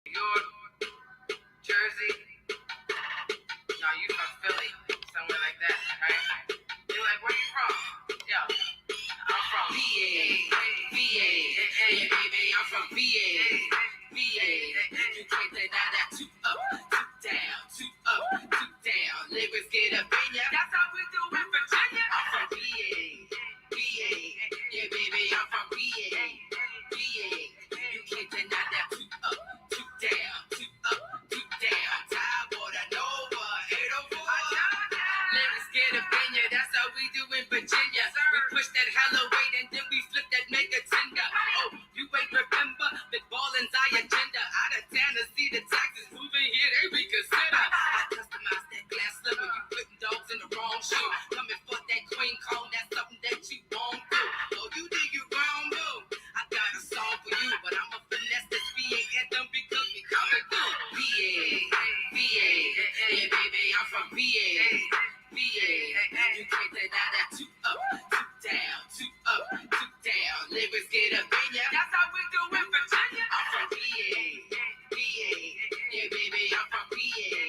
York, Jersey. No, you from Philly, somewhere like that, right? You're like, where you from? Yo, I'm from VA, VA, hey, baby, I'm from VA, VA. You can't deny that. Two up, two down, two up, two down. Lyrics get up in ya. That's how we do in Virginia. I'm from VA, VA. Yeah, baby, I'm from VA, VA. You can't deny that. Two up, two down, two up, two down. Tide water, Nova, 804. Lyrics get up in ya. That's how we do in Virginia. We push that hella weight and then we flip that mega tender. Oh, you ain't remember the ballin' agenda. Out of town to see the taxes moving here, they reconsider. I customize that glass slipper. You putting dogs in the wrong shoe. Coming for that queen cone, that's something that you won't do. Oh, you did you wrong, boo. I got a song for you, but I'ma finesse this VA anthem because we coming through. VA, VA, yeah, baby, I'm from VA, VA. You can't deny that. Two up, two down, two up, two down. Lyrics get up in ya. That's how we do in Virginia. I'm from VA, VA. Yeah, baby, I'm from VA,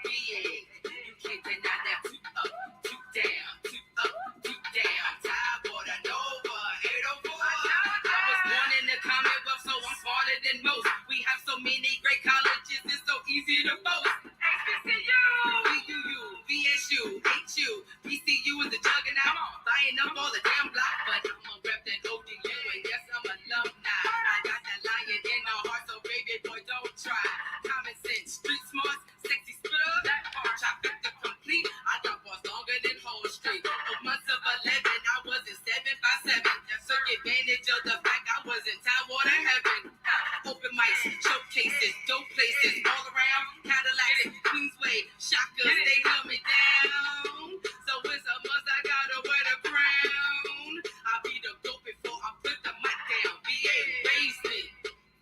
VA. You can't deny that. Two up, two down, two up, two down. Tide water, Nova, 804. I was born in the Commonwealth, so I'm smarter than most. We have so many great colleges, it's so easy to boast. HBCU, VUU, VSU, HU, PCU is the juggernaut. Buying up all the damn block, but I'm a rep that ODU, and yes, I'm alumni. I got that lion in my heart, so baby boy, don't try. Common sense, street smart, sexy spitter. That part, trifecta complete. I got bars longer than whole street. Of months of 11, I was in 757. So take advantage of the fact I was in Tidewater heaven. Open mics, showcases, dope places, all around. Cadillacs, Queensway, shockers, they held me down. So it's a must, I gotta wear the crown. I'll be the goat before I put the mic down. VA raised me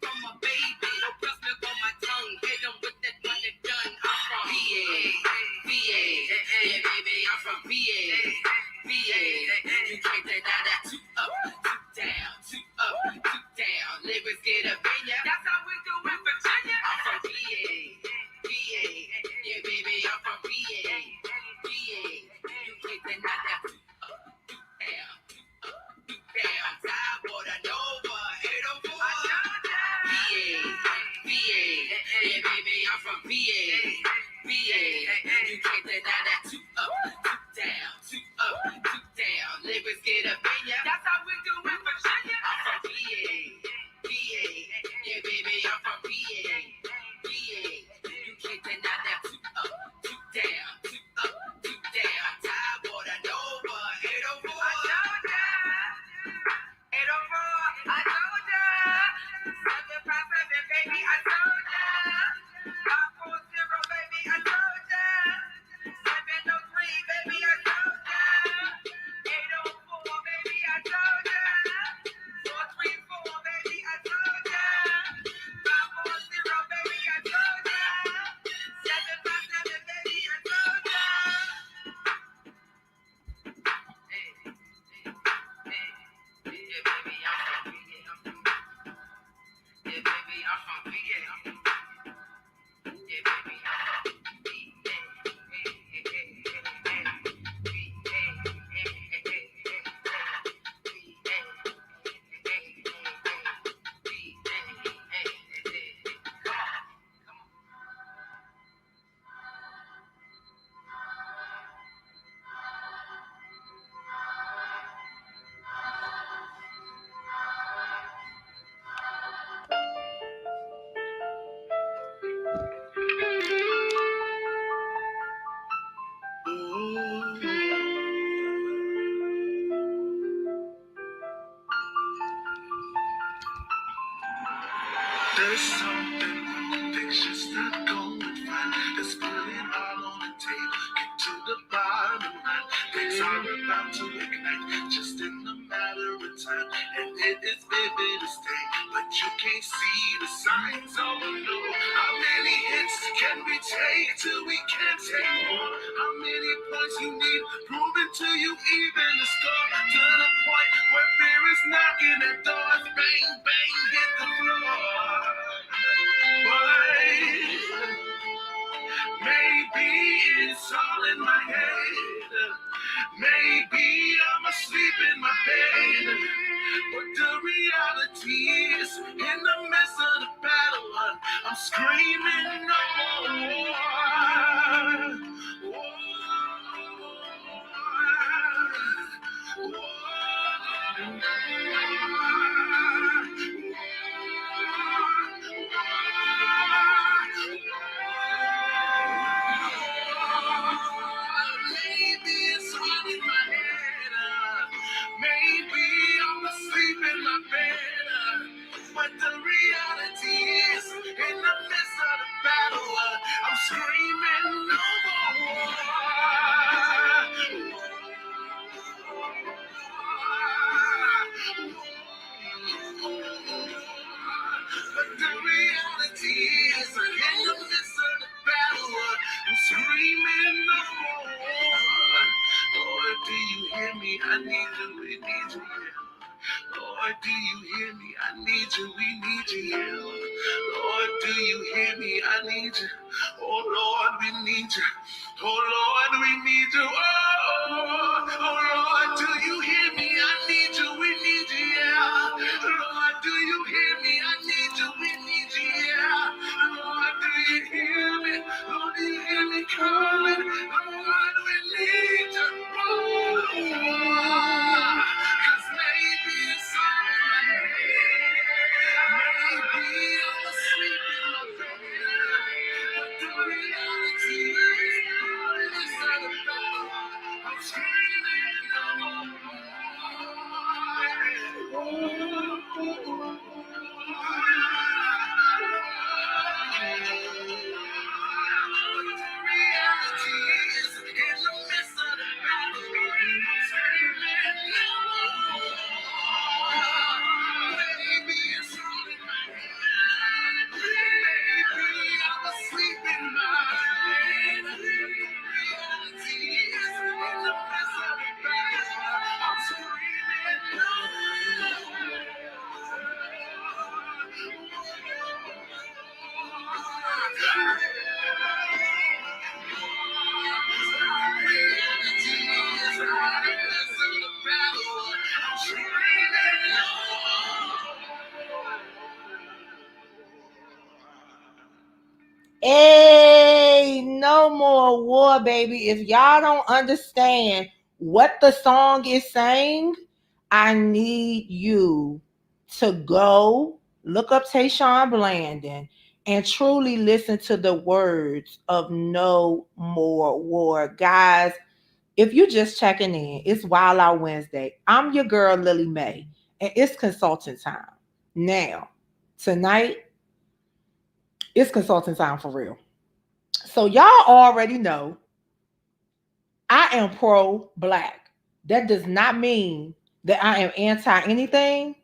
from a baby. No breast milk on my tongue. Hit them with that money done. I'm from VA, VA. Yeah, baby, I'm from VA, VA. You can't deny that. Two up, two down, two up, two down. Lyrics get up in ya. That's how we do in Virginia. I'm from VA, VA. Yeah, baby, I'm from VA, VA. You can't deny that. Two up, two down, two up, two down. Tidewater, Nova, 804. VA, VA. Yeah, baby, I'm from VA, VA. You can't deny that. Two up, two down, two up, two down. Lyrics get up in ya. That's how we do in Virginia. I'm from VA, VA. Yeah, baby, I'm from VA, VA. You can't deny that. Two up, two down, two up, two down. Tidewater, Nova, 804. 804, I told ya. 757, baby, I told ya. 540, baby, I told ya. 703, baby, I told ya. 804, baby, I told ya. 434, baby, I told ya. 540, baby, I told ya. 757, baby, I told ya. Hey, hey, hey, yeah, baby, I'm from VA. Yeah, baby, I'm from VA. Yeah, baby, I'm from VA. There's something wrong, things just not going fine. Let's put it all on the table, get to the bottom line. Things are about to ignite, just in a matter of time. And it is vivid as day, but you can't see the signs. Oh no, how many hits can we take till we can't take more? How many points you need, proving to you even the score. To the point where fear is knocking at doors, bang, bang, hit the floor. But it's all in my head. Maybe I'm asleep in my bed, but the reality is, in the midst of the battle, I'm screaming no more. Maybe it's all in my head. Maybe I'm asleep in my bed. But the reality is, in the midst of the battle, I'm screaming no more. But the reality is, in the midst of the battle, I'm screaming no more. Lord, do you hear me? I need you, we need you, yeah. Lord, do you hear me? I need you, we need you, yeah. Lord, do you hear me? I need you. Oh Lord, we need you. Oh Lord, we need you. Oh Lord, do you hear me? I need you, we need you, yeah. Lord, do you hear me? I need you, we need you, yeah. Lord, do you hear me? Lord, do you hear me calling? Lord, we need you. Cause maybe it's all right. Maybe I'm asleep in my bed. But the reality is, it's not about. I'm screaming no more. Hey, no more war, baby. If y'all don't understand what the song is saying, I need you to go look up Tayshawn Blandon and truly listen to the words of No More War. Guys, if you just checking in, it's Wild Out Wednesday. I'm your girl, Lily Mae, and it's consulting time. Now, tonight, it's consulting time for real. So y'all already know I am pro black. That does not mean that I am anti anything,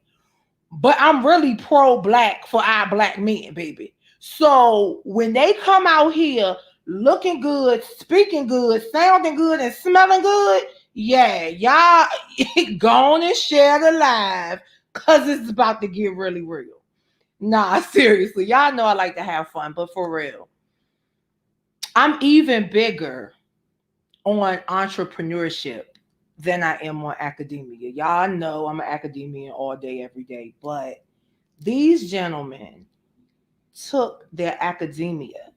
but I'm really pro black for our black men, baby. So when they come out here looking good, speaking good, sounding good, and smelling good, yeah, y'all go on and share the live because it's about to get really real. Nah, seriously, y'all know I like to have fun, but for real, I'm even bigger on entrepreneurship than I am on academia. Y'all know I'm an academician all day, every day, but these gentlemen took their academia,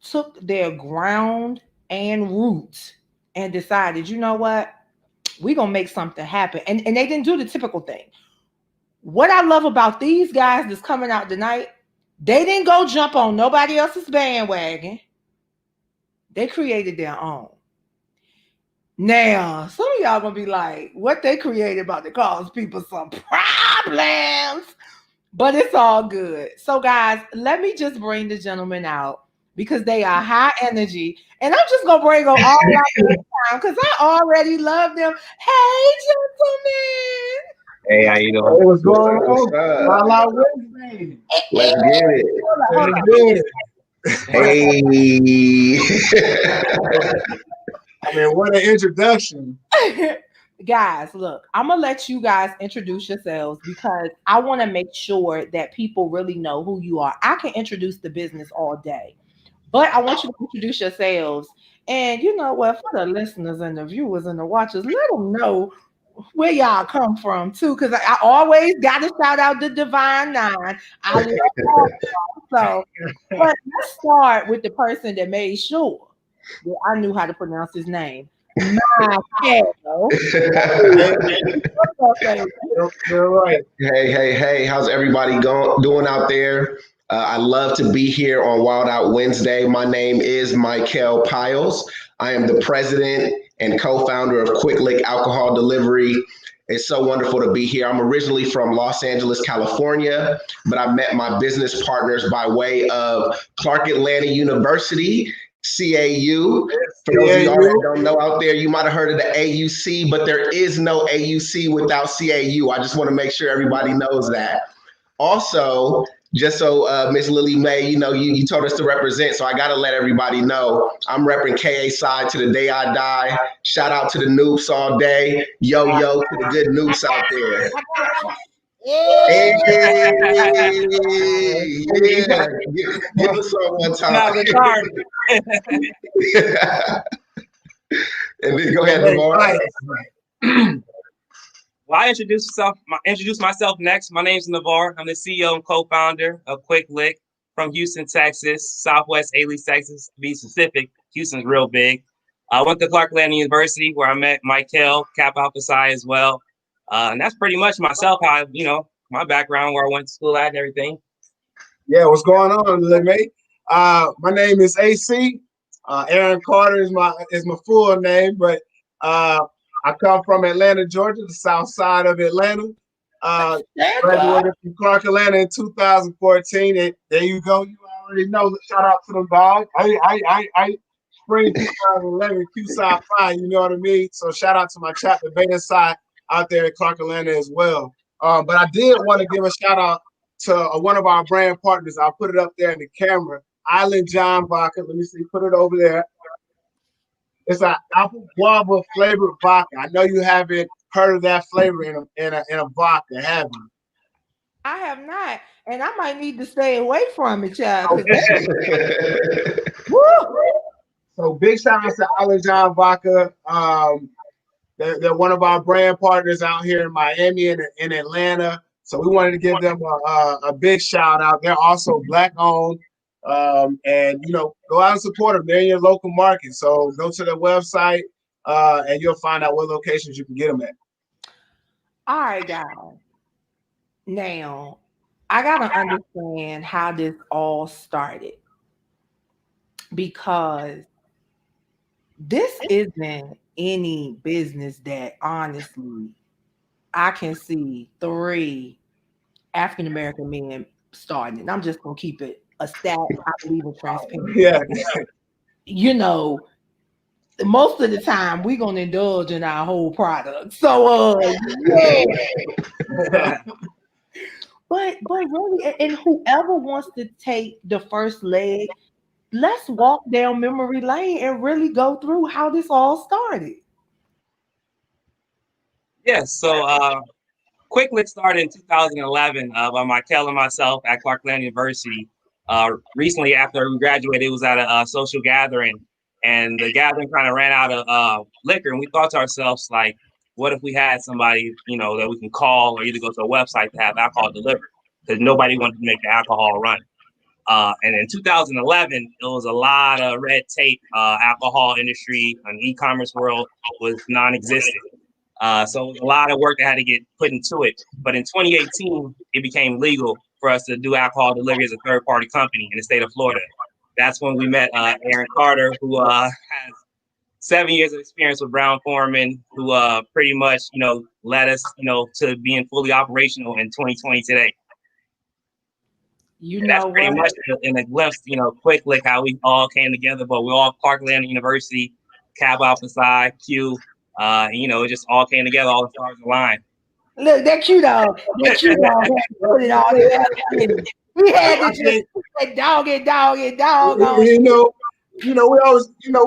took their ground and roots, and decided, you know what? We're going to make something happen. And they didn't do the typical thing. What I love about these guys that's coming out tonight, they didn't go jump on nobody else's bandwagon. They created their own. Now, some of y'all gonna be like, what they created about to cause people some problems, but it's all good. So, guys, let me just bring the gentlemen out because they are high energy, and I'm just gonna bring them all out this time because I already love them. Hey, Hey, how you doing? Hey, what's going What's on? up? Wild Out Wednesday. Let's get it. hold on. Let's do Hey. I mean, what an introduction. Guys, look, I'm gonna let you guys introduce yourselves because I want to make sure that people really know who you are. I can introduce the business all day, But I want you to introduce yourselves. And you know what, for the listeners and the viewers and the watchers, let them know where y'all come from too. Because I always got to shout out the Divine Nine. I love all of y'all. So, but let's start with the person that made sure that I knew how to pronounce his name. Michael. Hey, you're right. Hey, how's everybody doing out there? I love to be here on Wild Out Wednesday. My name is Michael Piles. I am the president and co-founder of QuikLiq Alcohol Delivery. It's so wonderful to be here. I'm originally from Los Angeles, California, but I met my business partners by way of Clark Atlanta University, CAU. For those of y'all that don't know out there, you might have heard of the AUC, but there is no AUC without CAU. I just want to make sure everybody knows that. Also, just so Miss Lily May, you told us to represent, so I got to let everybody know I'm repping KA side to the day I die. Shout out to the noobs all day. Yo, to the good noobs out there. Hey, yeah. Give us on one time. And then go ahead, Navar. Well, I introduce myself next. My name's Navar. I'm the CEO and co-founder of QuikLiq from Houston, Texas, Southwest Alice, Texas, to be specific. Houston's real big. I went to Clark Atlanta University where I met Michael, Kappa Alpha Psi as well. And that's pretty much myself, my background, where I went to school at and everything. Yeah, what's going on, little mate? My name is AC. Aaron Carter is my full name, but I come from Atlanta, Georgia, the south side of Atlanta. Graduated from Clark Atlanta in 2014. There you go. You already know. Shout out to the dog. I spring 2011 Q-Side 5. You know what I mean? So shout out to my chapter beta side out there at Clark Atlanta as well. But I did want to give a shout out to one of our brand partners. I'll put it up there in the camera. Island John Vodka. Let me see. Put it over there. It's an apple guava flavored vodka. I know you haven't heard of that flavor in a vodka, have you? I have not, and I might need to stay away from it, child. So big shout out to Island John Vodka. They're one of our brand partners out here in Miami and in Atlanta. So we wanted to give them a big shout out. They're also Black owned. And go out and support them. They're in your local market. So go to their website and you'll find out what locations you can get them at. All right, guys. Now, I got to understand how this all started because this isn't any business that honestly I can see 3 African American men starting. And I'm just going to keep it a stat. I believe in transparency. Yeah. Most of the time we're going to indulge in our whole product. So, yeah. But really, and whoever wants to take the first leg, let's walk down memory lane and really go through how this all started. Yes, so QuikLiq started in 2011 by Michael and myself at Clark Atlanta University. Recently, after we graduated, it was at a social gathering, and the gathering kind of ran out of liquor, and we thought to ourselves, like, what if we had somebody, that we can call or either go to a website to have alcohol delivered? Because nobody wanted to make the alcohol run. And in 2011, it was a lot of red tape. Alcohol industry and e-commerce world was non-existent. So it was a lot of work that had to get put into it. But in 2018, it became legal for us to do alcohol delivery as a third-party company in the state of Florida. That's when we met Aaron Carter, who has 7 years of experience with Brown Foreman, who pretty much, led us, to being fully operational in 2020 today. That's pretty much in a glimpse, QuikLiq, how we all came together. But we're all Clark Atlanta University, Kappa Alpha Psi, Q. It just all came together, all the stars aligned. Look, that Q dog, put it all together. We had to just put that dog on.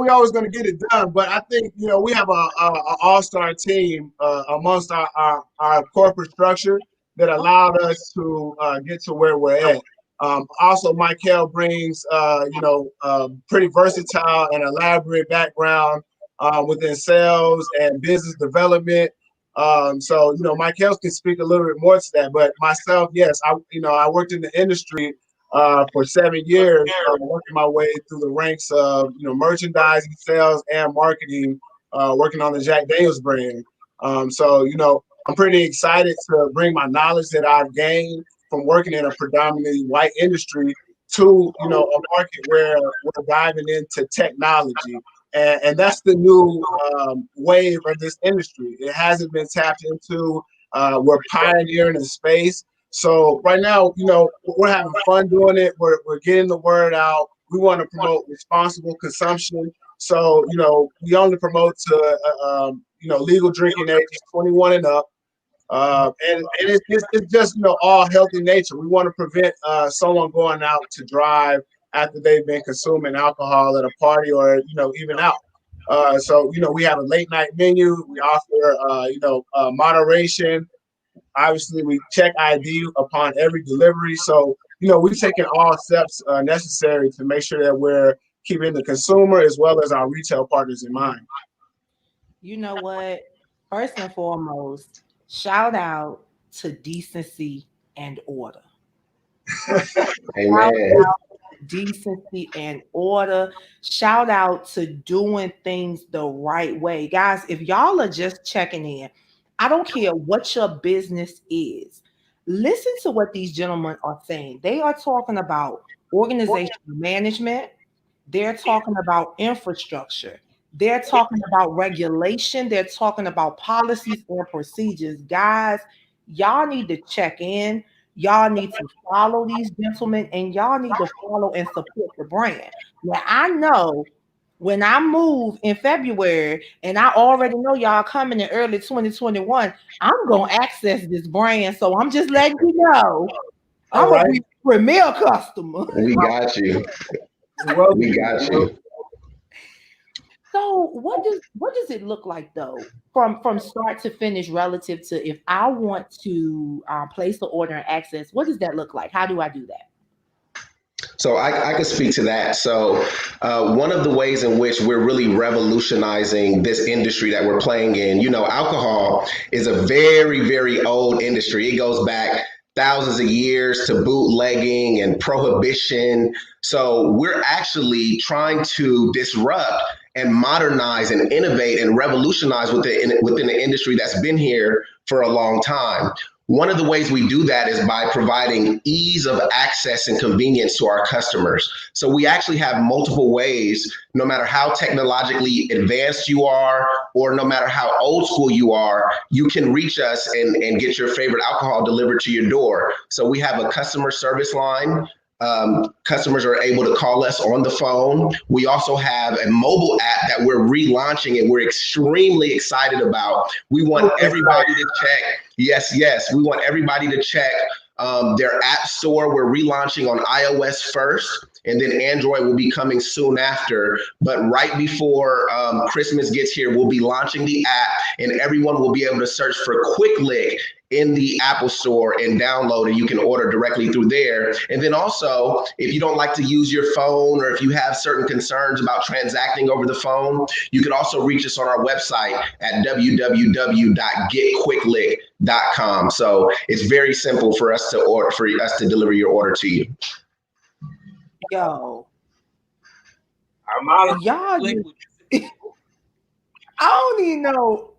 We always going to get it done, but I think we have a all-star team amongst our corporate structure that allowed us to get to where we're at. Also, Michael brings, pretty versatile and elaborate background within sales and business development. Michael can speak a little bit more to that. But myself, yes, I worked in the industry for 7 years, working my way through the ranks of, merchandising, sales, and marketing, working on the Jack Daniels brand. I'm pretty excited to bring my knowledge that I've gained from working in a predominantly white industry to a market where we're diving into technology, and that's the new wave of this industry. It hasn't been tapped into. We're pioneering in space. So right now, we're having fun doing it. We're getting the word out. We want to promote responsible consumption. So we only promote to legal drinking ages 21 and up. And it's just all healthy nature. We want to prevent someone going out to drive after they've been consuming alcohol at a party or even out. We have a late night menu. We offer moderation. Obviously, we check ID upon every delivery. So we're taking all steps necessary to make sure that we're keeping the consumer as well as our retail partners in mind. You know what? First and foremost, shout out to decency and order. Shout Amen. out to decency and order. Shout out to doing things the right way. Guys, if y'all are just checking in, I don't care what your business is. Listen to what these gentlemen are saying. They are talking about organizational management. They're talking about infrastructure. They're talking about regulation. They're talking about policies and procedures. Guys, y'all need to check in. Y'all need to follow these gentlemen and y'all need to follow and support the brand. Now, I know when I move in February and I already know y'all coming in early 2021, I'm going to access this brand. So I'm just letting you know All I'm going to right. be a premier customer. We got you. Well, We got you. So what does it look like though, from start to finish, relative to if I want to place the order and access? What does that look like? How do I do that? So I can speak to that. So one of the ways in which we're really revolutionizing this industry that we're playing in, alcohol is a very, very old industry. It goes back thousands of years to bootlegging and prohibition. So we're actually trying to disrupt and modernize and innovate and revolutionize within the industry that's been here for a long time. One of the ways we do that is by providing ease of access and convenience to our customers. So we actually have multiple ways, no matter how technologically advanced you are, or no matter how old school you are, you can reach us and get your favorite alcohol delivered to your door. So we have a customer service line. Customers are able to call us on the phone. We also have a mobile app that we're relaunching and we're extremely excited about. We want everybody to check. Yes. We want everybody to check their app store. We're relaunching on iOS first, and then Android will be coming soon after. But right before Christmas gets here, we'll be launching the app, and everyone will be able to search for QuikLiq in the Apple Store and download, and you can order directly through there. And then also, if you don't like to use your phone, or if you have certain concerns about transacting over the phone, you can also reach us on our website at www.getquickliq.com. So it's very simple for us to deliver your order to you. Yo, Our model, y'all just, I don't even know.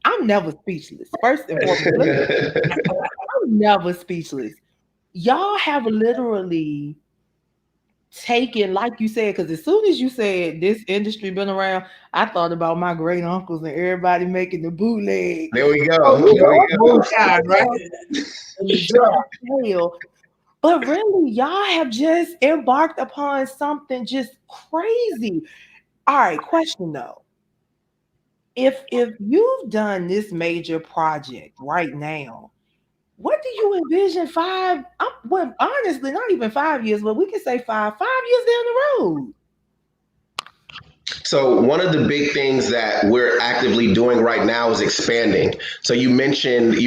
I'm never speechless. First and foremost, I'm never speechless. Y'all have literally taken, like you said, because as soon as you said this industry been around, I thought about my great uncles and everybody making the bootleg. There we Oh, go. you There we know, go. Moonshine, right? and the Jack Daniel. But really, y'all have just embarked upon something just crazy. All right, question though. If you've done this major project right now, what do you envision well, honestly, not even 5 years, but we can say five years down the road? So one of the big things that we're actively doing right now is expanding. So you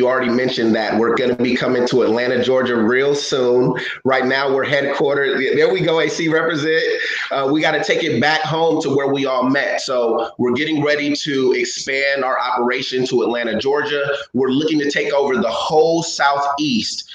already mentioned that we're going to be coming to Atlanta, Georgia real soon. Right now we're headquartered. There we go, AC represent. We got to take it back home to where we all met. So we're getting ready to expand our operation to Atlanta, Georgia. We're looking to take over the whole Southeast.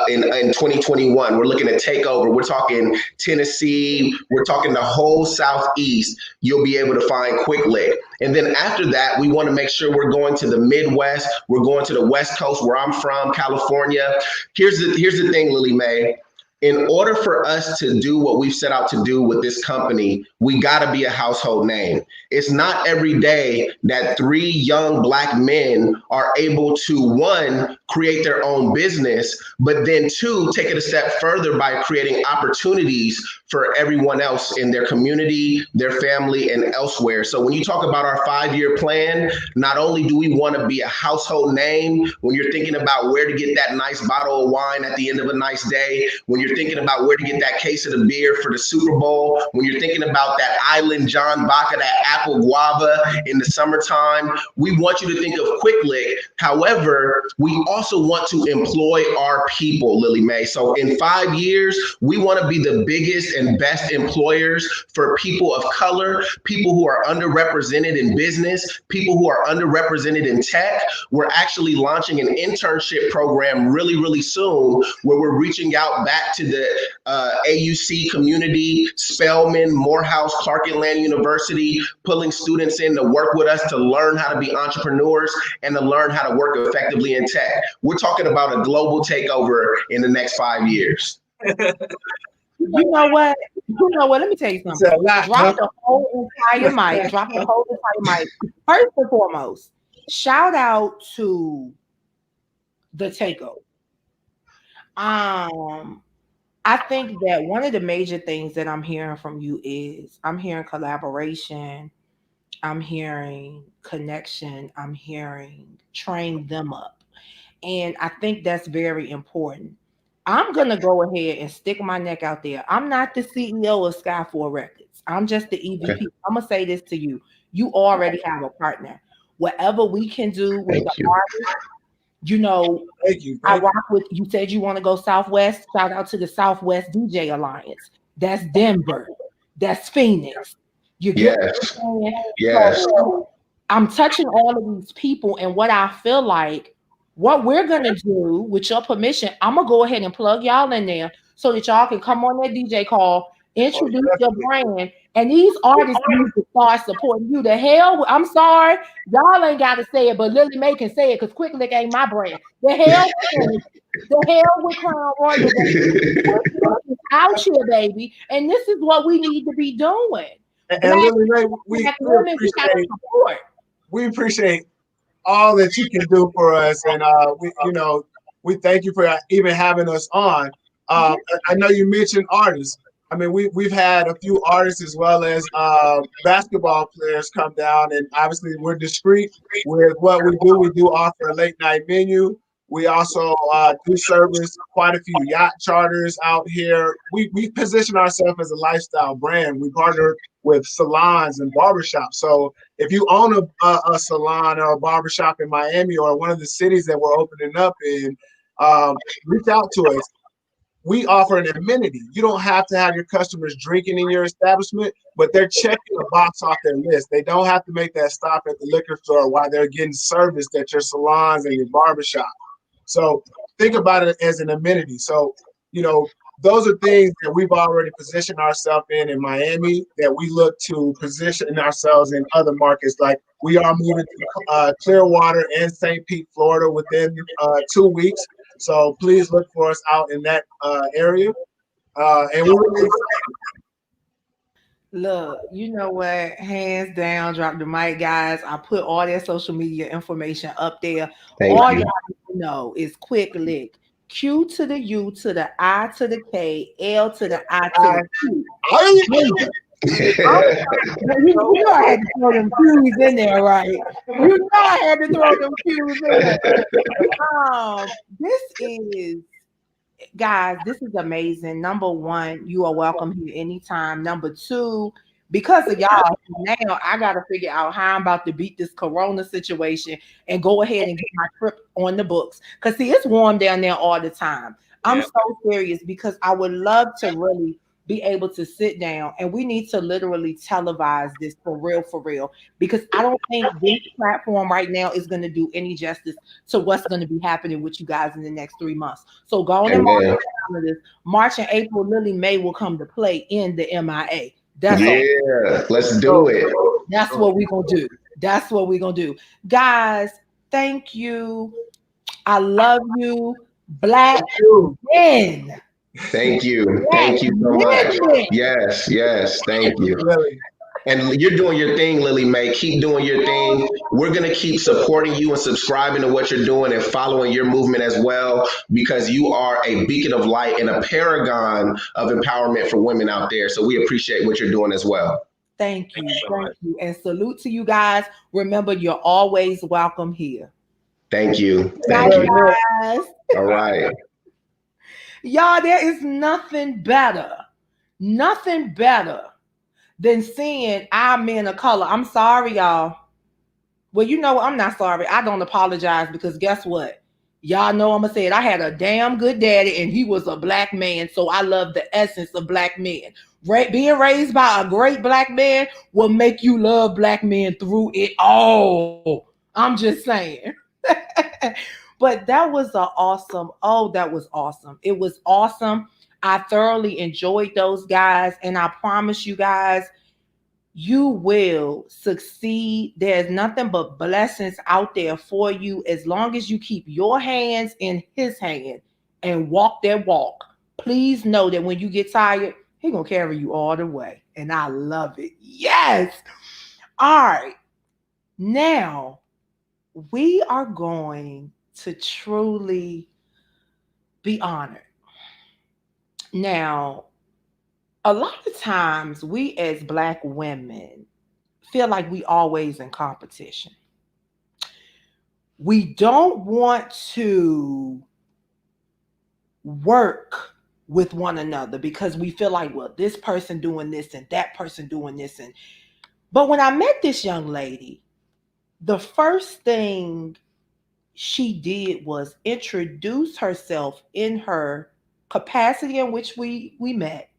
In 2021, we're looking to take over. We're talking Tennessee. We're talking the whole Southeast. You'll be able to find QuikLiq. And then after that, we want to make sure we're going to the Midwest. We're going to the West Coast, where I'm from, California. Here's the thing, Lily Mae. In order for us to do what we've set out to do with this company, we got to be a household name. It's not every day that 3 young Black men are able to, 1, create their own business, but then 2, take it a step further by creating opportunities for everyone else in their community, their family, and elsewhere. So when you talk about our 5-year plan, not only do we want to be a household name, when you're thinking about where to get that nice bottle of wine at the end of a nice day, when you're thinking about where to get that case of the beer for the Super Bowl, when you're thinking about that Island John Baca, that apple guava in the summertime, we want you to think of QuikLiq. However, we also want to employ our people, Lily Mae. So in 5 years, we want to be the biggest and best employers for people of color, people who are underrepresented in business, people who are underrepresented in tech. We're actually launching an internship program really, really soon, where we're reaching out back to the AUC community, Spelman, Morehouse, Clark Atlanta University, pulling students in to work with us to learn how to be entrepreneurs and to learn how to work effectively in tech. We're talking about a global takeover in the next 5 years. You know what? Let me tell you It's a something. lot, Drop the whole entire mic. Drop the whole entire mic. First and foremost, shout out to the takeover. I think that one of the major things that I'm hearing from you is I'm hearing collaboration, I'm hearing connection, I'm hearing train them up. And I think that's very important. I'm going to go ahead and stick my neck out there. I'm not the CEO of Skyfall Records. I'm just the EVP. I'm going to say this to you. You already have a partner. Whatever we can do with the artist, you know, Thank you. I rock with, you said you want to go Southwest. Shout out to the Southwest DJ Alliance. That's Denver. That's Phoenix. You get what I'm saying? Yes. So I'm touching all of these people, and what I feel like, what we're gonna do, with your permission, I'm gonna go ahead and plug y'all in there so that y'all can come on that DJ call, introduce your brand, and these artists need to start supporting you. The hell, I'm sorry, y'all ain't gotta say it, but Lily Mae can say it because QuikLiq ain't my brand. The hell, the hell with Crown Royal, baby. Out here, baby, and this is what we need to be doing. And Lily Mae, we appreciate all that you can do for us, and we thank you for even having us on. I know you mentioned artists. I mean, we've had a few artists as well as basketball players come down, and obviously we're discreet with what we do. We do offer a late night menu. We also do service quite a few yacht charters out here. We position ourselves as a lifestyle brand. We partner with salons and barbershops. So if you own a salon or a barbershop in Miami or one of the cities that we're opening up in, reach out to us. We offer an amenity. You don't have to have your customers drinking in your establishment, but they're checking a box off their list. They don't have to make that stop at the liquor store while they're getting serviced at your salons and your barbershop. So think about it as an amenity. So, those are things that we've already positioned ourselves in Miami, that we look to position ourselves in other markets. Like we are moving to Clearwater and St. Pete, Florida within 2 weeks. So please look for us out in that area. And we're really excited. Look, you know what? Hands down, drop the mic, guys. I put all their social media information up there. All y'all need to know is QuikLiq. Q to the U to the I to the K, L to the I to the Q. You know I had to throw them Q's in there, right? You know I had to throw them Q's in there. This is, guys, this is amazing. Number one, you are welcome here anytime. Number two, because of y'all, now I gotta figure out how I'm about to beat this corona situation and go ahead and get my trip on the books. Cause see, it's warm down there all the time. I'm Yeah. so serious because I would love to really be able to sit down and we need to literally televise this for real. Because I don't think this platform right now is going to do any justice to what's going to be happening with you guys in the next 3 months. So go on and mark Amen. the calendars. March and April, Lily May will come to play in the MIA. That's all. Yeah, let's do So it. that's what we're gonna do. That's what we're gonna do. Guys, thank you. I love you. Black Dude, men. Thank you. Black Thank you so much. men. Yes, yes. Thank you. really. And you're doing your thing, Lily Mae. Keep doing your thing. We're going to keep supporting you and subscribing to what you're doing and following your movement as well, because you are a beacon of light and a paragon of empowerment for women out there. So we appreciate what you're doing as well. Thank Thank you. you so Thank much. you. And salute to you guys. Remember, you're always welcome here. Thank you. Good night, Thank you. Look, guys. All right. Y'all, there is nothing better than seeing our men of color. I'm sorry, y'all. Well, you know, I'm not sorry. I don't apologize because guess what? Y'all know I'm gonna say it. I had a damn good daddy, and he was a black man. So I love the essence of black men. Being raised by a great black man will make you love black men through it all. I'm just saying. But that was a awesome. Oh, that was awesome. It was awesome. I thoroughly enjoyed those guys, and I promise you guys, you will succeed. There's nothing but blessings out there for you as long as you keep your hands in his hand and walk that walk. Please know that when you get tired, he gonna carry you all the way. And I love it. Yes. All right. Now we are going to truly be honored. Now, a lot of times we as black women feel like we always in competition. We don't want to work with one another because we feel like, well, this person doing this and that person doing this. And but when I met this young lady, the first thing she did was introduce herself in her capacity in which we met.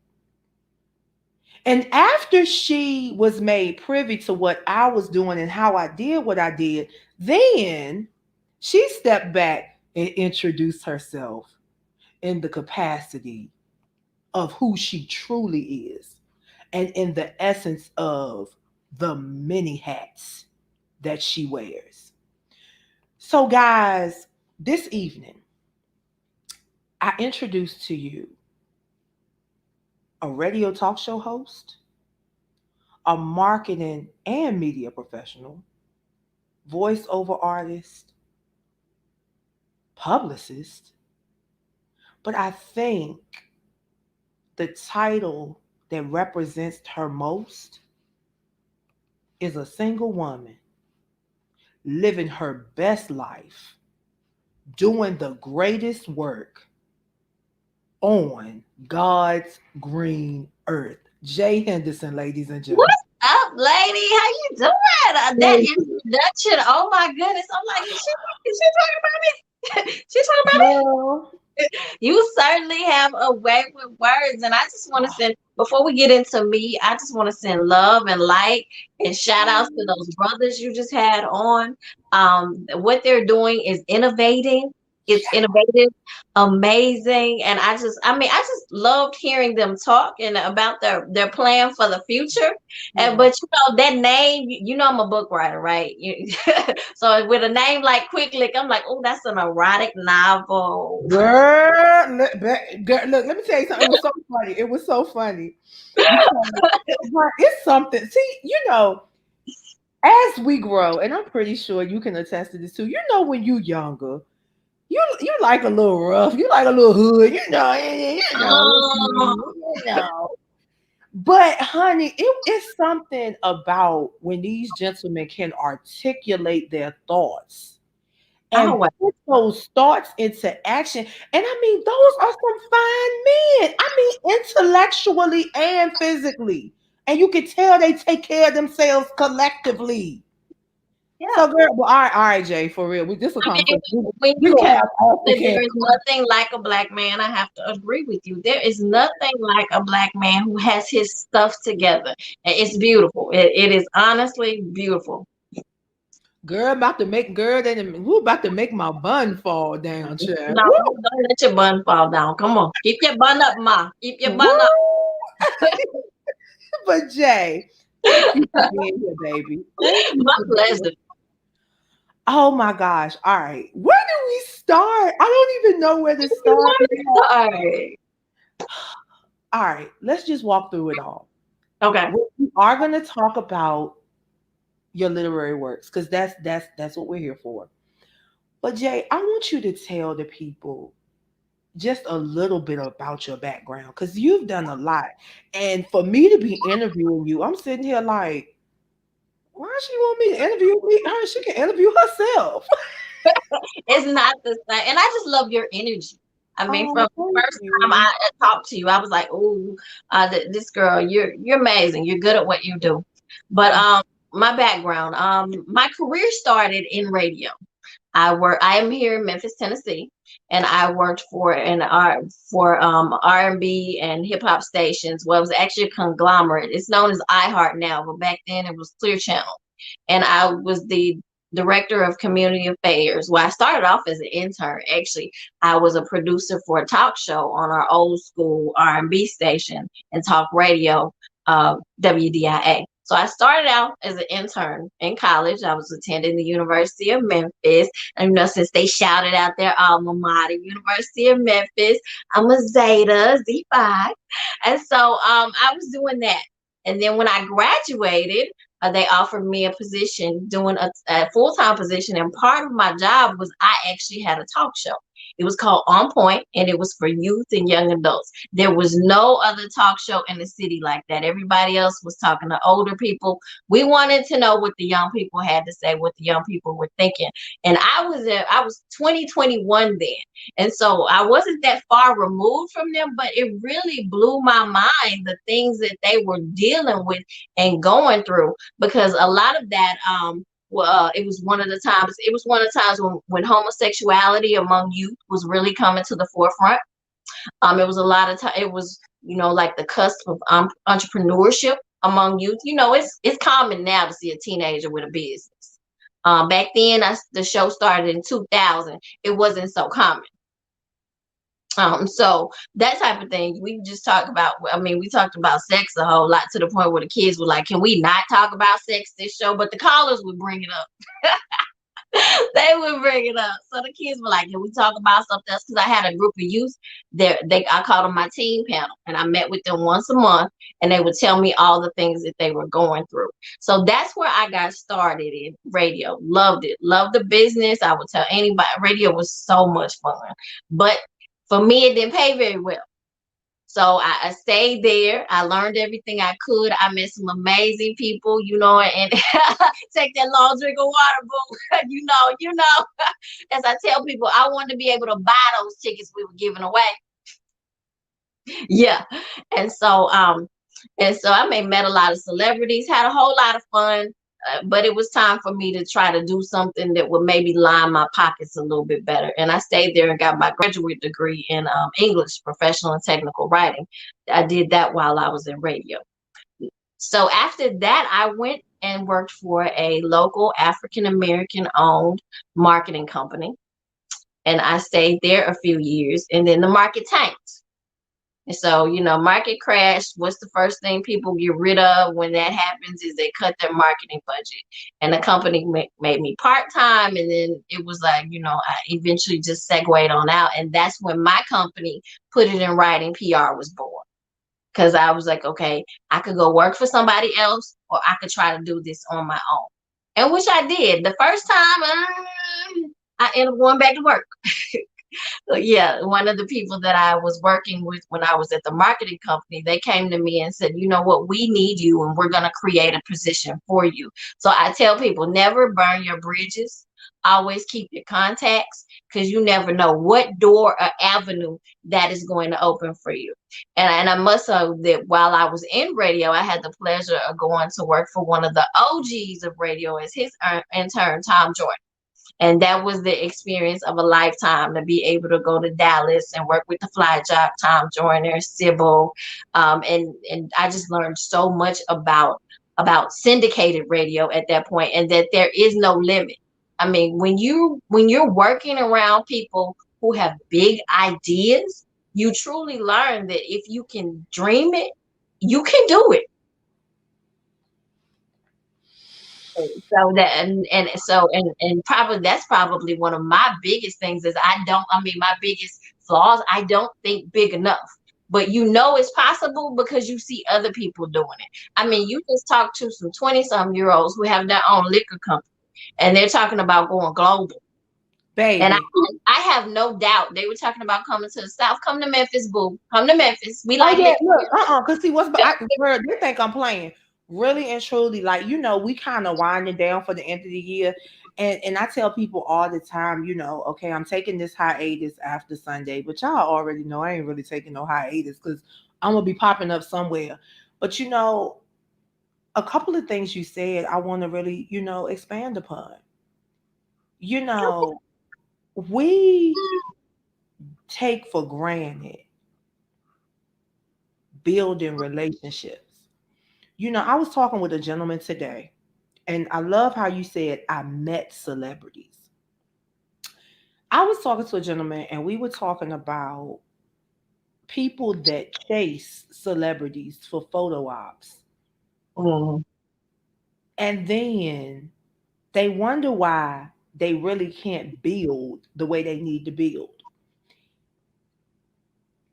And after she was made privy to what I was doing and how I did what I did, then she stepped back and introduced herself in the capacity of who she truly is and in the essence of the many hats that she wears. So, guys, this evening, I introduced to you a radio talk show host, a marketing and media professional, voiceover artist, publicist, but I think the title that represents her most is a single woman living her best life, doing the greatest work on God's green earth. Jae Henderson, ladies and gentlemen. What's up, lady? How you doing? That introduction, oh my goodness. I'm like, is she talking about me? She's talking about me? Well, You certainly have a way with words. And I just want to send, before we get into me, I just want to send love and light and shout outs to those brothers you just had on. What they're doing is innovating. It's innovative, amazing. And I just loved hearing them talk and about their plan for the future. And but you know that name, you know I'm a book writer, right? So with a name like QuikLiq, I'm like, oh, that's an erotic novel. girl, look, let me tell you something. It was so funny. It was so funny. Because, but it's something. See, as we grow, and I'm pretty sure you can attest to this too. When you younger, you like a little rough, you like a little hood, Oh, you know. But honey, it's something about when these gentlemen can articulate their thoughts and oh, put those thoughts into action. And I mean, those are some fine men. I mean, intellectually and physically. And you can tell they take care of themselves collectively. Yeah. So, girl, well, all right, Jay, for real. This will I come. mean, when We you gonna count have off the that camera. there is nothing like a black man, I have to agree with you. There is nothing like a black man who has his stuff together. And it's beautiful. It is honestly beautiful. Girl, about to make girl, then who about to make my bun fall down, child? No, Woo, don't let your bun fall down. Come on. Keep your bun up, Ma. Keep your bun up. woo. But Jay, thank you for being here, baby. Thank you My for being here. pleasure. Oh my gosh. All right. Where do we start? I don't even know where to You start. want to start? All right, let's just walk through it all. Okay. We are going to talk about your literary works because that's what we're here for. But Jay, I want you to tell the people just a little bit about your background because you've done a lot. And for me to be interviewing you, I'm sitting here like, why does she want me to interview me? Her, she can interview herself. It's not the same. And I just love your energy. I mean, Oh, from the thank first time you. I talked to you, I was like, "Oh, this girl, you're amazing. You're good at what you do." But my background, my career started in radio. I am here in Memphis, Tennessee, and I worked for R&B and hip hop stations. Well, it was actually a conglomerate. It's known as iHeart now, but back then it was Clear Channel, and I was the director of community affairs. Well, I started off as an intern. Actually, I was a producer for a talk show on our old school R&B station and talk radio, WDIA. So I started out as an intern in college. I was attending the University of Memphis. And since they shouted out their alma mater, University of Memphis, I'm a Zeta, Z5. And so I was doing that. And then when I graduated, they offered me a position doing a full-time position. And part of my job was I actually had a talk show. It was called On Point, and it was for youth and young adults. There was no other talk show in the city like that. Everybody else was talking to older people. We wanted to know what the young people had to say, what the young people were thinking. And I was 2021 then. And so I wasn't that far removed from them, but it really blew my mind the things that they were dealing with and going through, because a lot of that it was one of the times when homosexuality among youth was really coming to the forefront. It was a lot of time. It was, like the cusp of entrepreneurship among youth. It's common now to see a teenager with a business. Back then, the show started in 2000. It wasn't so common. So that type of thing, we just talk about. I mean, we talked about sex a whole lot to the point where the kids were like, "Can we not talk about sex this show?" But the callers would bring it up. They would bring it up. So the kids were like, "Can we talk about something else?" Because I had a group of youth there. I called them my teen panel, and I met with them once a month, and they would tell me all the things that they were going through. So that's where I got started in radio. Loved it. Loved the business. I would tell anybody, radio was so much fun. But for me, it didn't pay very well. So I stayed there. I learned everything I could. I met some amazing people, and take that long drink of water, boo. As I tell people, I wanted to be able to buy those tickets we were giving away. Yeah. And so I met a lot of celebrities, had a whole lot of fun. But it was time for me to try to do something that would maybe line my pockets a little bit better. And I stayed there and got my graduate degree in English, professional and technical writing. I did that while I was in radio. So after that, I went and worked for a local African American owned marketing company. And I stayed there a few years, and then the market tanked. And so, market crash. What's the first thing people get rid of when that happens is they cut their marketing budget. And the company made me part-time. And then it was like, I eventually just segued on out. And that's when my company, Put It in Writing PR, was born. Because I was like, okay, I could go work for somebody else, or I could try to do this on my own. And which I did. The first time, I ended up going back to work. Yeah, one of the people that I was working with when I was at the marketing company, they came to me and said, "You know what, we need you, and we're going to create a position for you." So I tell people, never burn your bridges. always keep your contacts, because you never know what door or avenue that is going to open for you. And I must say that while I was in radio, I had the pleasure of going to work for one of the OGs of radio as his intern, Tom Jordan. And that was the experience of a lifetime, to be able to go to Dallas and work with the Fly Jock, Tom Joyner, Sybil. And I just learned so much about syndicated radio at that point, and that there is no limit. I mean, when you're working around people who have big ideas, you truly learn that if you can dream it, you can do it. So that and probably that's probably one of my biggest things is my biggest flaws, I don't think big enough. But it's possible because you see other people doing it. I mean, you just talk to some 20-some-year-olds who have their own liquor company, and they're talking about going global. And Baby. I have no doubt they were talking about coming to the South. Come to Memphis, boo. Come to Memphis. We Oh like yeah, liquor. look, cause see girl, they think I'm playing. Really and truly, like, we kind of winding down for the end of the year. And I tell people all the time, okay, I'm taking this hiatus after Sunday, but y'all already know I ain't really taking no hiatus because I'm gonna be popping up somewhere. But a couple of things you said I want to really, expand upon. You know, we take for granted building relationships. I was talking with a gentleman today, and I love how you said I met celebrities. I was talking to a gentleman, and we were talking about people that chase celebrities for photo ops. Mhm. And then they wonder why they really can't build the way they need to build.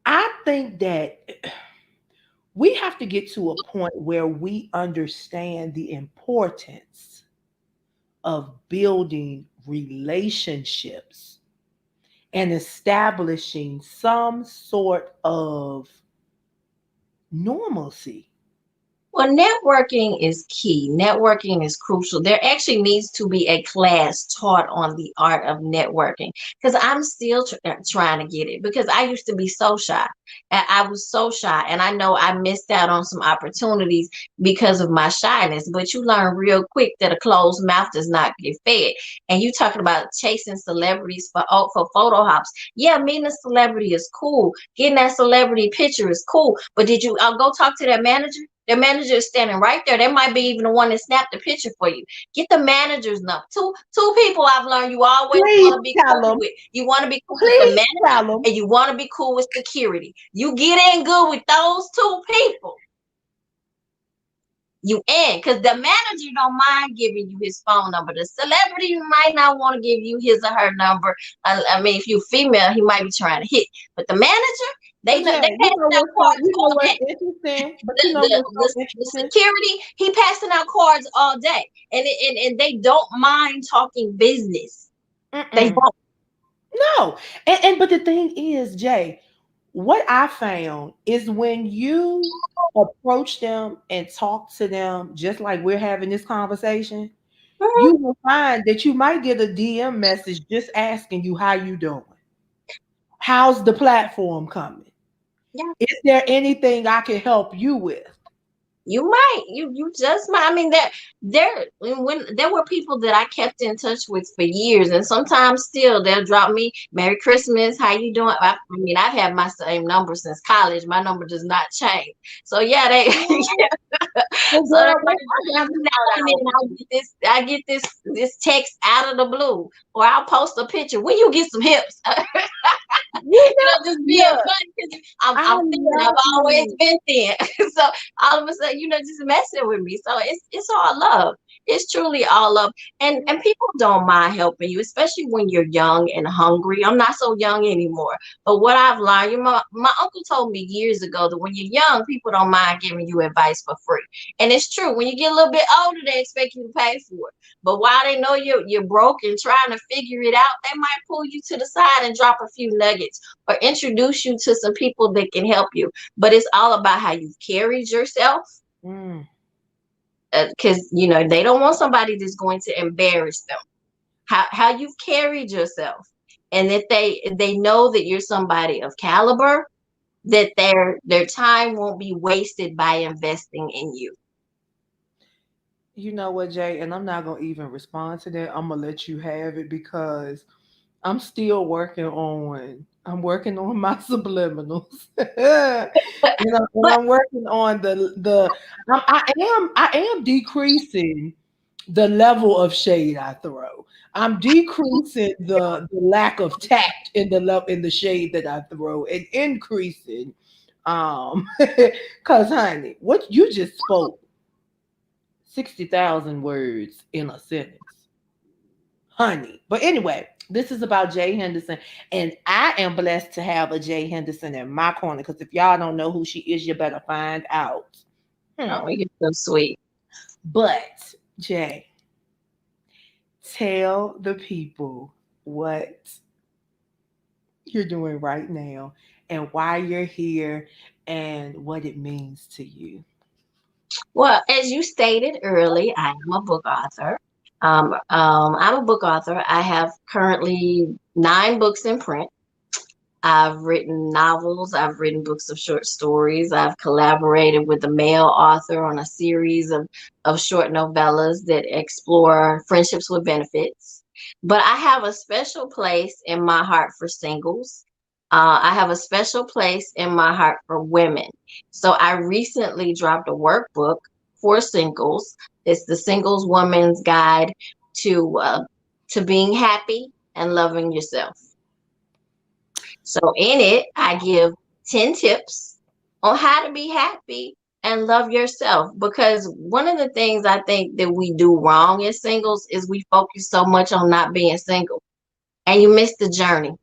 I think that we have to get to a point where we understand the importance of building relationships and establishing some sort of normalcy. Well, networking is key. Networking is crucial. There actually needs to be a class taught on the art of networking, because I'm still trying to get it, because I used to be so shy. And I was so shy, and I know I missed out on some opportunities because of my shyness. But you learn real quick that a closed mouth does not get fed. And you talking about chasing celebrities for photo hops. Yeah, meeting a celebrity is cool. Getting that celebrity picture is cool. But did you go talk to their manager? Their manager is standing right there. They might be even the one that snapped the picture for you. Get the manager's number. Two people I've learned you always Please want to be tell cool them. with. You want to be cool with the Please manager, tell them. and you want to be cool with security. You get in good with those two people. Because the manager don't mind giving you his phone number. The celebrity might not want to give you his or her number. I mean, if you're female, he might be trying to hit. But the manager, they But know Jay, they passing out cards all what's day. interesting? But The, what's so the interesting? security, he passing out cards all day, and they don't mind talking business. They Mm-mm. won't. No. And but the thing is, Jay, what I found is when you approach them and talk to them just like we're having this conversation, Mhm. you will find that you might get a DM message just asking you how you doing. How's the platform coming? Yeah. Is there anything I can help you with? You just might. I mean, when there were people that I kept in touch with for years, and sometimes still they'll drop me Merry Christmas, how you doing? I mean, I've had my same number since college. My number does not change. So yeah, they Well, so girl, I got every to now and shout out. then I get this text out of the blue, or I'll post a picture. When you get some hips, You know, just being look, funny, because I I'm thin. I've love always you. been thin. So all of a sudden, just messing with me. So it's all love. It's truly all love. And people don't mind helping you, especially when you're young and hungry. I'm not so young anymore. But what I've learned, my uncle told me years ago that when you're young, people don't mind giving you advice for free. And it's true. When you get a little bit older, they expect you to pay for it. But while they know you're broke and trying to figure it out, they might pull you to the side and drop a few nuggets, or introduce you to some people that can help you. But it's all about how you've carried yourself, Mm. because they don't want somebody that's going to embarrass them. how you've carried yourself, and that they know that you're somebody of caliber, that their time won't be wasted by investing in you. You know what, Jay? And I'm not gonna even respond to that. I'm gonna let you have it because I'm still I'm working on my subliminals. And But I'm working on I am decreasing the level of shade I throw. I'm decreasing the lack of tact in the shade that I throw and increasing cuz honey, what you just spoke 60,000 words in a sentence. Honey. But anyway, this is about Jae Henderson, and I am blessed to have a Jae Henderson in my corner. Because if y'all don't know who she is, you better find out. oh, Hmm. you're so sweet. But Jay, tell the people what you're doing right now and why you're here and what it means to you. Well, as you stated early, I am a book author. I'm a book author. I have currently 9 books in print. I've written novels, I've written books of short stories, I've collaborated with a male author on a series of short novellas that explore friendships with benefits. But I have a special place in my heart for singles. I have a special place in my heart for women. So I recently dropped a workbook for singles. It's the Singles Woman's Guide to being happy and loving yourself. So in it, I give 10 tips on how to be happy and love yourself. Because one of the things I think that we do wrong as singles is we focus so much on not being single and you miss the journey.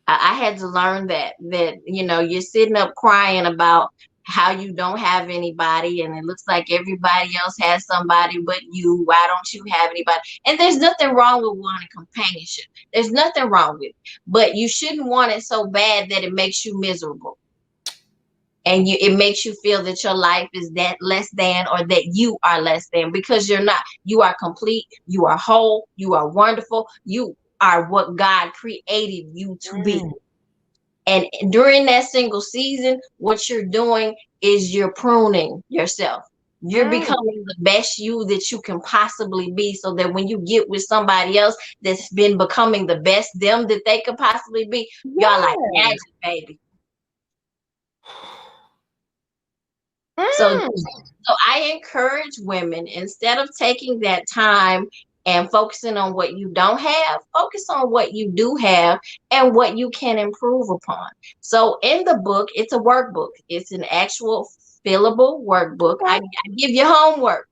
I had to learn that you're sitting up crying about how you don't have anybody and it looks like everybody else has somebody but you. Why don't you have anybody? And there's nothing wrong with wanting companionship. There's nothing wrong with it. But you shouldn't want it so bad that it makes you miserable. And it makes you feel that your life is that less than, or that you are less than, because you're not. You are complete, you are whole, you are wonderful, you are what God created you to be. Mm, And during that single season, what you're doing is you're pruning yourself. You're mm, becoming the best you that you can possibly be, so that when you get with somebody else that's been becoming the best them that they could possibly be, y'all like yes. magic, baby. So Mm, So I encourage women, instead of taking that time and focusing on what you don't have, focus on what you do have and what you can improve upon. So in the book, it's a workbook. It's an actual fillable workbook. I okay. give you homework.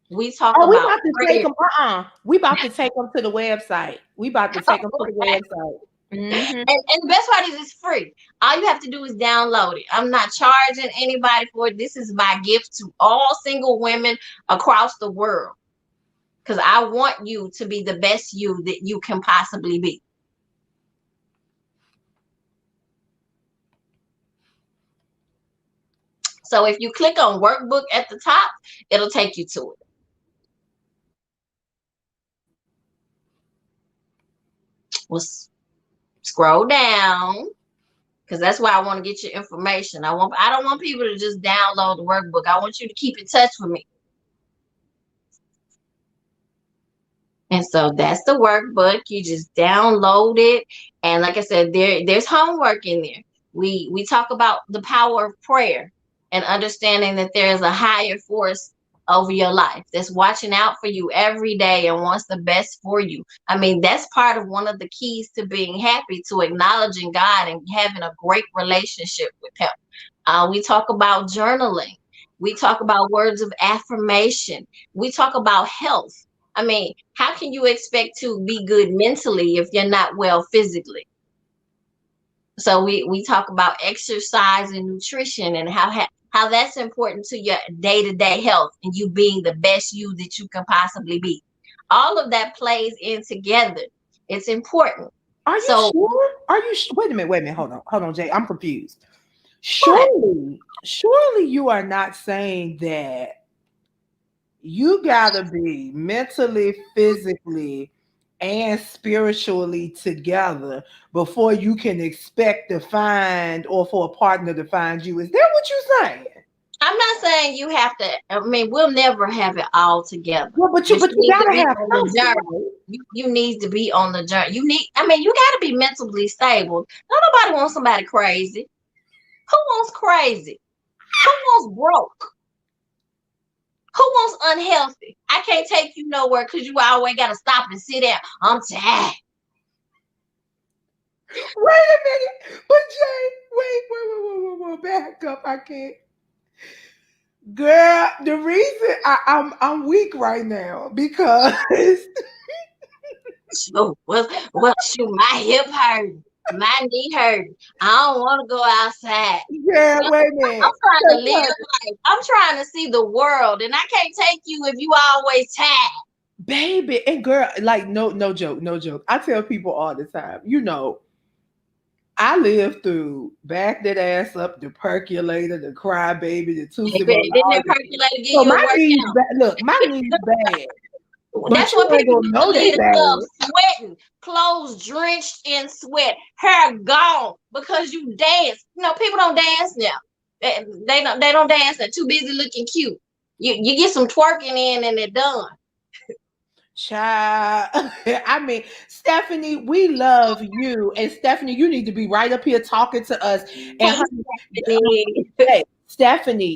We talk Oh, we about about to take prayer. them. We about to take them to the website. We about to take them to the website. Mm-hmm. And the best part is it's free. All you have to do is download it. I'm not charging anybody for it. This is my gift to all single women across the world, because I want you to be the best you that you can possibly be. So if you click on workbook at the top, it'll take you to it. We'll scroll down, because that's why I want to get your information. I don't want people to just download the workbook. I want you to keep in touch with me. And so that's the workbook. You just download it. And like I said, there's homework in there. We talk about the power of prayer and understanding that there is a higher force over your life that's watching out for you every day and wants the best for you. I mean, that's part of one of the keys to being happy, to acknowledging God and having a great relationship with Him. We talk about journaling. We talk about words of affirmation. We talk about health. I mean, how can you expect to be good mentally if you're not well physically? So we talk about exercise and nutrition and how that's important to your day-to-day health and you being the best you that you can possibly be. All of that plays in together. It's important. Are you So sure? Wait a minute. Wait a minute. Hold on, Jay. I'm confused. what? Surely you are not saying that you gotta be mentally, physically, and spiritually together before you can expect to find or for a partner to find you. Is that what you're saying? I'm not saying you have to. I mean, we'll never have it all together. Well, but But you you need to gotta be have on the something, journey. right? You need to be on the journey. You need. I mean, you got to be mentally stable. Nobody wants somebody crazy. Who wants crazy? Who wants broke? Who wants unhealthy? I can't take you nowhere because you always got to stop and sit down. I'm tired. Wait a minute. But Jay, wait, back up. I can't. Girl, the reason I'm weak right now because Oh, well, shoot, my hip hurt, my knee hurt. I don't want to go outside. yeah, Well, wait a I'm minute. trying to live life. I'm trying to see the world, and I can't take you if you always tired. Baby and girl, like no joke, no joke. I tell people all the time, I lived through back that ass up, the percolator, the crybaby, the Tootsie Roll, Baby, didn't all that that. percolator give So you a my knees, workout? look, my knees bad, but That's you what ain't people gonna used to know they leave the bad. club sweating, clothes drenched in sweat, hair gone because you dance. People don't dance now. They don't dance. They're too busy looking cute. You get some twerking in and they're done. Child, I mean, Stephanie, we love you, and Stephanie, you need to be right up here talking to us. And Hey, honey, Stephanie. hey,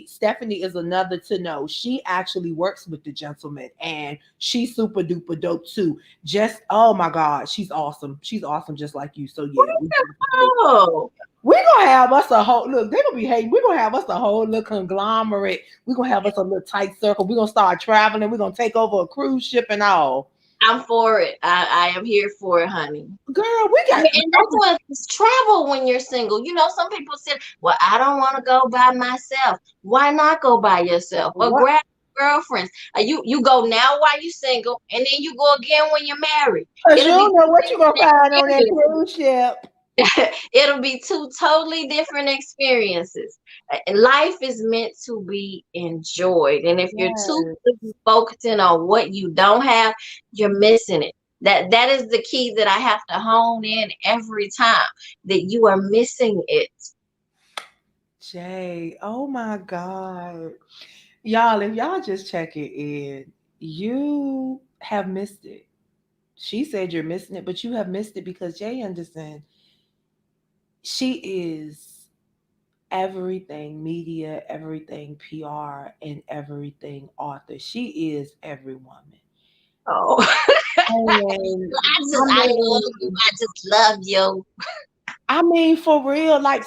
Stephanie is another to know. She actually works with the gentleman, and she's super duper dope too. Just oh my God, she's awesome. She's awesome, just like you. So yeah, Oh, we're gonna have us a whole look. They're gonna be hating. We're gonna have us a whole little conglomerate. We're gonna have us a little tight circle. We're gonna start traveling. We're gonna take over a cruise ship and all. I'm for it. I am here for it, honey. Girl, we I got mean, and that's what it's travel when you're single. Some people say, well, I don't want to go by myself. Why not go by yourself? Or what? grab girlfriends. You go now while you're single, and then you go again when you're married. Cause you It'll be don't know what you're gonna two find on that different cruise ship. experiences. It'll be two totally different experiences. Life is meant to be enjoyed, and if you're too Yes. busy focusing on what you don't have, you're missing it. That is the key that I have to hone in every time, that you are missing it. Jay, oh my God. Y'all, if y'all just check it in, you have missed it. She said you're missing it, but you have missed it because Jae Henderson, she is everything media, everything PR, and everything author. She is every woman. Oh, And I love you. I just love you. I mean, for real, like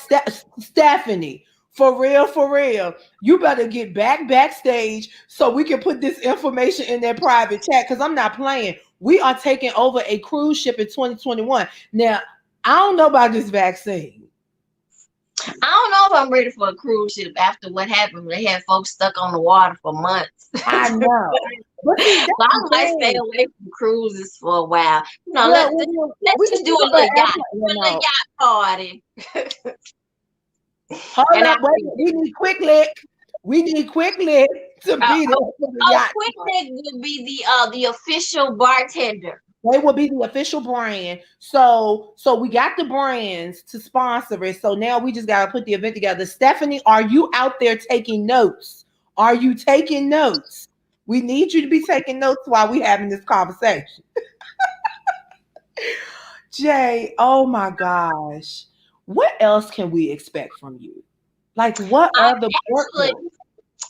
Stephanie, for real, you better get backstage so we can put this information in their private chat because I'm not playing. We are taking over a cruise ship in 2021. Now, I don't know about this vaccine. I don't know if I'm ready for a cruise ship after what happened when they had folks stuck on the water for months. I know. But see, So that's I the might stay thing. away from cruises for a while. Well, Let's we can just do do a it for little yacht, airplane. a little yacht party. Hold And up, wait. We need QuikLiq. We need QuikLiq to uh, be there oh, for the oh, yacht. QuikLiq will be the official bartender. They will be the official brand. So we got the brands to sponsor it. So now we just gotta put the event together. Stephanie, are you out there taking notes? Are you taking notes? We need you to be taking notes while we having this conversation. Jay, oh my gosh. What else can we expect from you? Like what other Actually, workbooks?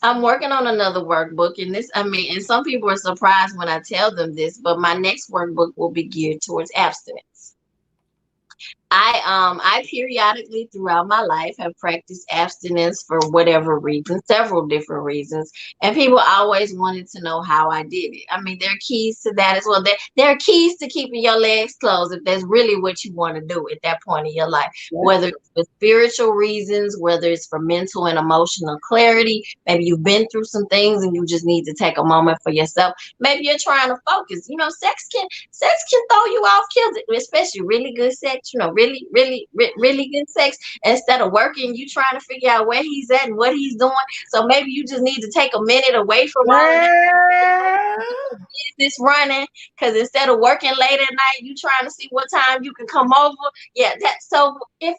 I'm working on another workbook, and and some people are surprised when I tell them this, but my next workbook will be geared towards abstinence. I periodically throughout my life have practiced abstinence for whatever reason, several different reasons, and people always wanted to know how I did it. I mean, there are keys to that as well. There are keys to keeping your legs closed if that's really what you want to do at that point in your life, whether it's for spiritual reasons, whether it's for mental and emotional clarity. Maybe you've been through some things and you just need to take a moment for yourself. Maybe you're trying to focus. Sex can throw you off kilter, especially really good sex. Really good sex. Instead of working, you trying to figure out where he's at and what he's doing. So maybe you just need to take a minute away from all of that. business running, because instead of working late at night, you trying to see what time you can come over. Yeah, so if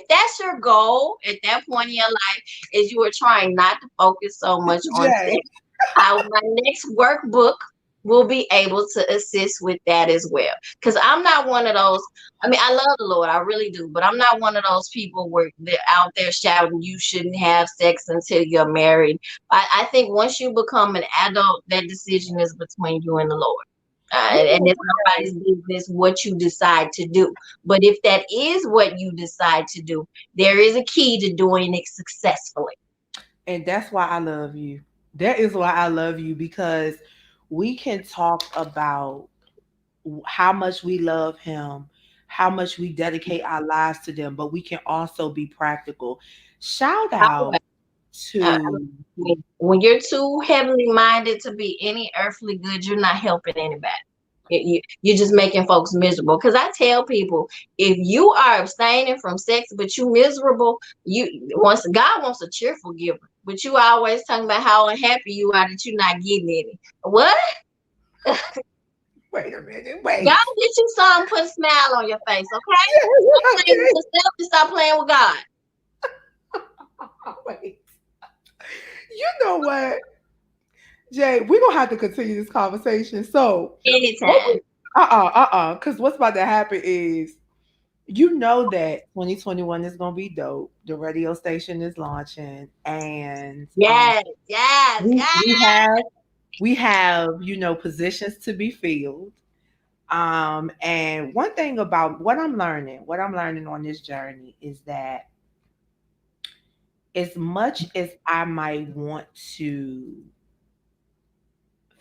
that's your goal at that point in your life, is you are trying not to focus so much on Jay. sex, my next workbook will be able to assist with that as well. Because I'm not one of those. I mean, I love the Lord, I really do, but I'm not one of those people where they're out there shouting you shouldn't have sex until you're married. I think once you become an adult, that decision is between you and the Lord. You And know it's nobody's business what you decide to do. But if that is what you decide to do, there is a key to doing it successfully. And that's why I love you. That is why I love you, because we can talk about how much we love him, how much we dedicate our lives to them, but we can also be practical. Shout out I to mean, when you're too heavenly minded to be any earthly good, you're not helping anybody. You're just making folks miserable. Because I tell people, if you are abstaining from sex but you miserable, God wants a cheerful giver, but you always talking about how unhappy you are that you're not getting any. What? wait a minute, God wait. get you something, put a smile on your face, okay? Stop Yeah, playing with okay. yourself and stop playing with God. Wait. You know what, Jay? We're gonna have to continue this conversation. So what Anytime. we because what's about to happen is, you know, that 2021 is gonna be dope. The radio station is launching, and Yes, yes, we yes. we have we have, positions to be filled. And one thing about what I'm learning on this journey is that, as much as I might want to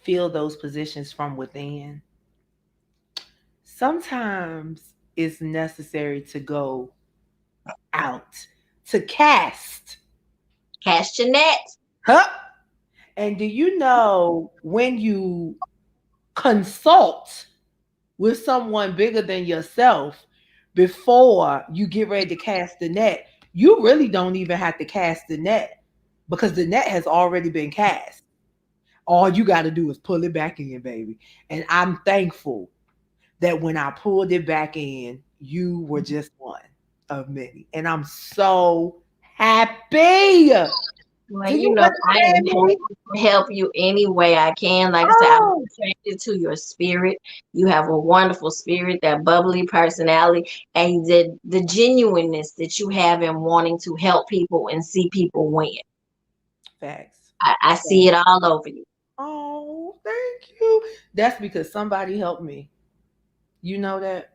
fill those positions from within, sometimes it's necessary to go out to cast. Cast your net. Huh? And do you know, when you consult with someone bigger than yourself before you get ready to cast the net, you really don't even have to cast the net, because the net has already been cast. All you got to do is pull it back in, baby. And I'm thankful that when I pulled it back in, you were just one of many. And I'm so happy. Well, Do you you know, I am understand happy me? to help you any way I can. Like I said, I'm Oh, attracted to your spirit. You have a wonderful spirit, that bubbly personality, and the genuineness that you have in wanting to help people and see people win. facts. I see Facts. it all over you. Oh, thank you. That's because somebody helped me. You know that?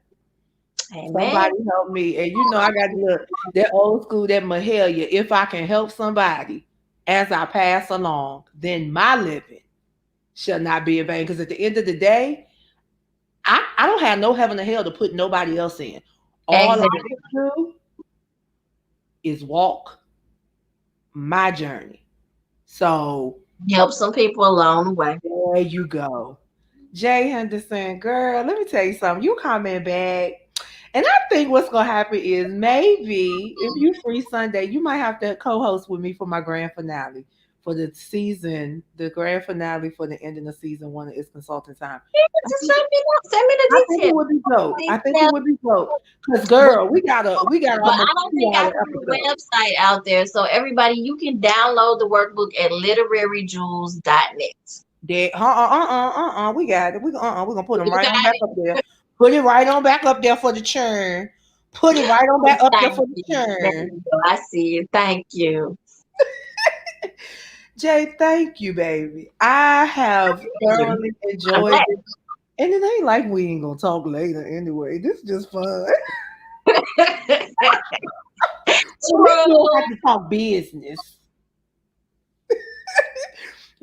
Amen. Somebody helped me. And I got to look that old school, that Mahalia. If I can help somebody as I pass along, then my living shall not be in vain. Because at the end of the day, I don't have no heaven or hell to put nobody else in. All I Exactly. can do is walk my journey. So Help some people along the way. there you go. Jae Henderson, girl, let me tell you something. You coming back. And I think what's gonna happen is, maybe if you free Sunday, you might have to co-host with me for my grand finale for the season, the grand finale for the ending of season one of It's Consulting Time. I Just think let me know. Send me I the think it details. would be dope. I think it Details. would be dope. Cause girl, we got But I almost don't think I 2 hour put the episode. website out there. So everybody, you can download the workbook at literaryjewels.net. That we got it. We're gonna put them You right got on back it. up there. Put it right on back up there for the churn. Put it right on back up there Thank for the you. There churn. you go. I see it. Thank you. Jay, thank you, baby. I have Pleasure. thoroughly I'm enjoyed glad. it. And it ain't like we ain't gonna talk later anyway. This is just fun. We still True. have to talk business.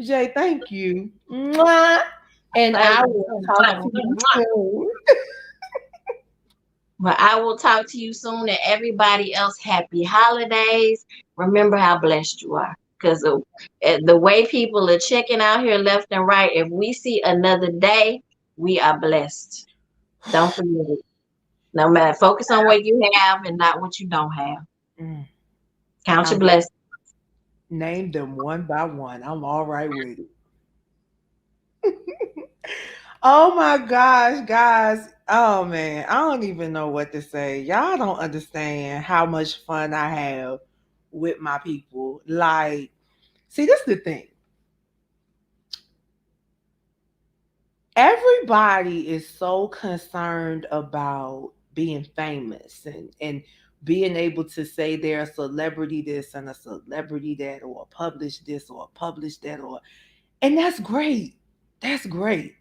Jay, thank you. Mwah. And I will talk to you soon. Well, I will talk to you soon, and everybody else, happy holidays. Remember how blessed you are. Because the way people are checking out here left and right, if we see another day, we are blessed. Don't forget it. No matter, focus on what you have and not what you don't have. Mm, Count your I'm blessings. name them one by one. I'm all right with it. Oh my gosh, guys. Oh man, I don't even know what to say. Y'all don't understand how much fun I have with my people. Like, see, this is the thing. Everybody is so concerned about being famous and being able to say they're a celebrity this and a celebrity that or publish this or publish that or and that's great. That's great.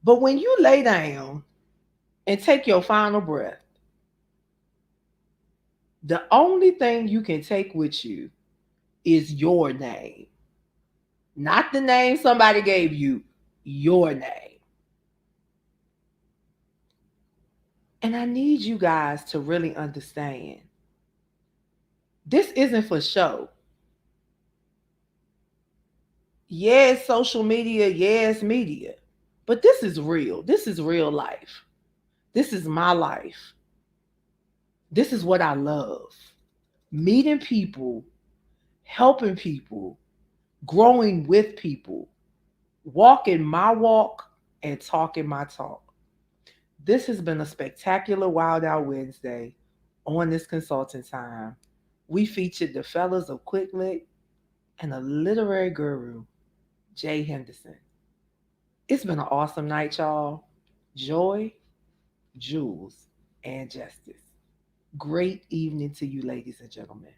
But when you lay down and take your final breath, the only thing you can take with you is your name, not the name somebody gave you, your name. And I need you guys to really understand this isn't for show. Yes, social media, yes, media. But this is real. This is real life. This is my life. This is what I love. Meeting people, helping people, growing with people, walking my walk and talking my talk. This has been a spectacular Wild Out Wednesday on this consulting time. We featured the fellas of QuikLiq and a literary guru, Jae Henderson. It's been an awesome night, y'all. Joy, Jules, and Justice. Great evening to you, ladies and gentlemen.